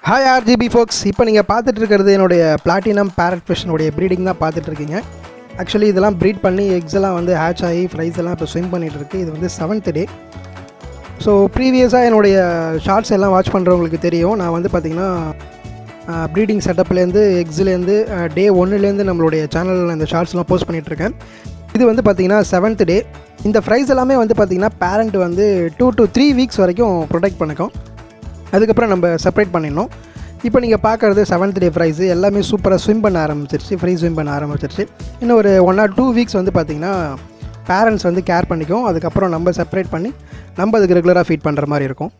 Hi RGB ஃபோக்ஸ். இப்போ நீங்கள் பார்த்துட்டு இருக்கிறது என்னுடைய பிளாட்டினம் பேரட் ஃபிஷ்னுடைய ப்ரீடிங் தான் பார்த்துட்ருக்கீங்க. ஆக்சுவலி இதெல்லாம் ப்ரீட் பண்ணி எக்ஸ் எல்லாம் வந்து ஹேட்ச் ஆகி ஃப்ரைஸ் எல்லாம் இப்போ ஸ்விம் பண்ணிகிட்டு இருக்குது. இது வந்து 7th டே. ஸோ ப்ரீவியஸாக என்னுடைய ஷார்ட்ஸ் எல்லாம் வாட்ச் பண்ணுறவங்களுக்கு தெரியும். நான் வந்து பார்த்திங்கன்னா ப்ரீடிங் செட்டப்லேருந்து எக்ஸ்லேருந்து டே 1லேருந்து நம்மளுடைய சேனலில் இந்த ஷார்ட்ஸ்லாம் போஸ்ட் பண்ணிகிட்ருக்கேன். இது வந்து பார்த்திங்கன்னா 7th டே. இந்த ஃப்ரைஸ் எல்லாமே வந்து பார்த்திங்கன்னா பேரண்ட் வந்து 2 to 3 வீக்ஸ் வரைக்கும் ப்ரொடெக்ட் பண்ணிக்கும். அதுக்கப்புறம் நம்ம செப்பரேட் பண்ணிடணும். இப்போ நீங்கள் பார்க்குறது 7th டே ஃப்ரைஸு எல்லாமே சூப்பராக ஸ்விம் பண்ண ஆரம்பிச்சிருச்சு. ஃப்ரை ஸ்விம் பண்ண ஆரம்பிச்சிருச்சு. இன்னும் ஒரு 1 or 2 வீக்ஸ் வந்து பார்த்திங்கன்னா பேரண்ட்ஸ் வந்து கேர் பண்ணிக்கும். அதுக்கப்புறம் நம்ம செப்பரேட் பண்ணி நம்ம அதுக்கு ரெகுலராக ஃபீட் பண்ணுற மாதிரி இருக்கும்.